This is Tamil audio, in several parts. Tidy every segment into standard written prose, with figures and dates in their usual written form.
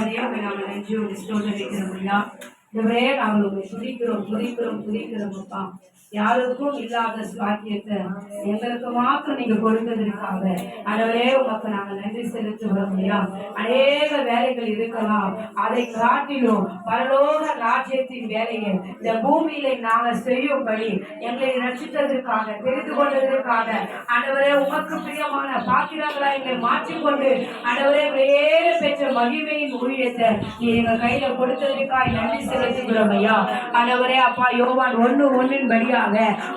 நாங்கள் நெஞ்சோடு ஸ்தோத்திரிக்கிறோம் ஐயா. இதுவரே நாங்கள் உங்களை துதிக்கிறோம் அப்பா. யாருக்கும் இல்லாத சாக்கியத்தை எங்களுக்கு மாத்திரம் நீங்க கொடுத்ததற்காக ஆண்டவரே உமக்கு நாங்கள் நன்றி செலுத்துகிறோம் ஐயா. அநேக வேலைகள் இருக்கலாம், அதை காட்டிலும் பரலோக ராஜ்யத்தின் வேலையை இந்த பூமியில நாங்கள் செய்யும்படி எங்களை ரட்சித்ததற்காக தெரிந்து கொண்டதற்காக ஆண்டவரே உமக்கு பிரியமான பாத்திரங்களா எங்களை மாற்றிக்கொண்டு ஆண்டவரே வேறு பெற்ற மகிமையின் ஊழியத்தை நீ எங்க கையில கொடுத்ததற்காக நன்றி செலுத்துகிறோம் ஐயா. ஆண்டவரே அப்பா, யோவான் 1:1 படியாக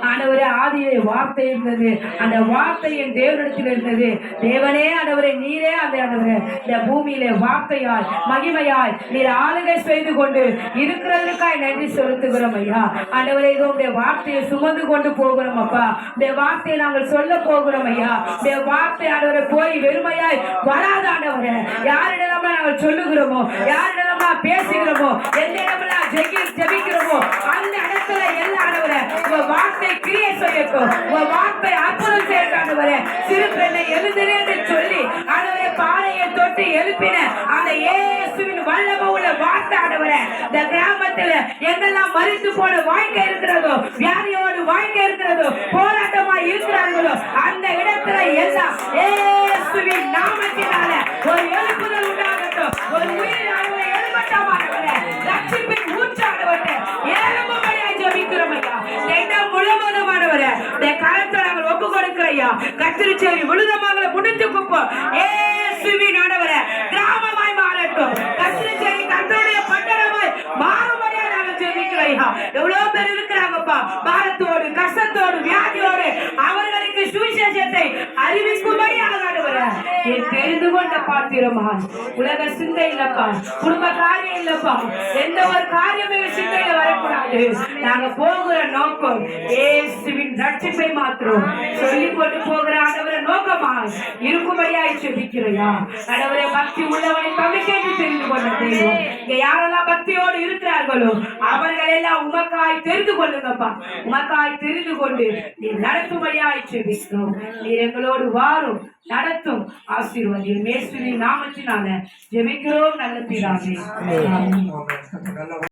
ஆண்டவரே ஆதியிலே வார்த்தை இருந்தது, அந்த வார்த்தையின் தேவனிடத்தில் இருந்தது, தேவனே ஆண்டவரே நீரே அந்த ஆண்டவரே இந்த பூமியிலே வார்த்தையாய் மகிமையாய் நீர் ஆளுகை செய்து கொண்டு இருக்கிறதுக்காய் நன்றி செலுத்துகிறோம் ஐயா. ஆண்டவரே இதோ உடைய வார்த்தையை சுமந்து கொண்டு போகிறோம் அப்பா. இந்த வார்த்தையை நாங்கள் சொல்ல போகிறோம் ஐயா. இந்த வார்த்தை ஆண்டவரை போய் வெறுமையாய் வராத ஆண்டவரே. யாரிடம் நாங்கள் சொல்லுகிறோமோ, யாரிடம் பேசுகிறோமோ, எந்த இடமெல்லாம் ஜெபிக்கிறோமோ அந்த இடத்துல எல்லா ஆண்டவரே உங்க வார்த்தை கிரியை செய்யட்டும், உங்க வார்த்தை அற்புதம் செய்யட்டும் ஆண்டவரே. சிறு பெண்ணை எழுதுறே என்று சொல்லி ஆண்டவரே பானையை தொட்டு எழுப்பின அந்த இயேசுவின் வல்லமை உள்ள வார்த்தை ஆண்டவரே. இந்த கிராமத்துல எங்கெல்லாம் மரித்து போன வாழ்க்கை இருக்கிறதோ, வியாதியோடு வாழ்க்கை இருக்கிறதோ, போராட்டமா இருக்கிறார்களோ அந்த இடத்துல எல்லாம் இயேசுவின் நாமத்தினால ஒரு எழுப்புதல் உண்டாகட்டும், ஒரு உயிர் ஆண்டவரே எழுப்பட்டும் ஆண்டவரே. ரட்சிப்பின் ஊற்றாண்டவரே ஏழும்படியாய் ஜெபிக்கிறோம் ஐயா. எங்கள் முழுவதும் ஆண்டவரே இந்த கரத்தை நாங்கள் ஒப்பு கொடுக்கிறோம் ஐயா. கத்திரிச்சேரி விழுதமாங்களை முடித்து குப்போம் இயேசுவின் ஆண்டவரே கிராமமாய் மாறட்டும். கத்திரிச்சேரி கர்த்தருடைய பட்டணமாய் மாறும்படியா நாங்கள் ஜெபிக்கிறோம் ஐயா. எவ்வளவு பேர் இருக்கிறாங்கப்பா பாரத்தோடு கஷ்டத்தோடு வியாதியோடு அவர்களுக்கு சுவிசேஷத்தை அறிவிக்கும்படியாக ஆண்டவரே தெரிந்து கொண்ட பாத்திரமா. உலக சிந்தை இல்லப்பா, குடும்ப காரியம் இல்லப்பா, எந்த ஒரு காரியமே சிந்தையில வரக்கூடாது. நாங்க போகிற நோக்கம் இயேசுவின் ரட்சிப்பை மாத்திரம் சொல்லிக் கொண்டு போகிற ஆண்டவரை நோக்கமா இருக்கும்படியாய் ஜெபிக்கிறோயா. ஆண்டவரே பக்தி உள்ளவனை தவிர்த்து தெரிந்து கொண்ட தெய்வம். இங்க யாரெல்லாம் பக்தியோடு இருக்கிறார்களோ அவர்கள் எல்லாம் உமக்காய் தெரிந்து கொள்ளுங்கப்பா. உமக்காய் தெரிந்து கொண்டு நீ நடத்தும்படியாய் ஜெபிக்கிறோம். நீர் எங்களோடு வாரும், நடத்தும், ஆசீர்வதியும். இயேசுவின் நாமத்தினால ஜெபிக்கிறோம் நல்ல பிதாவே.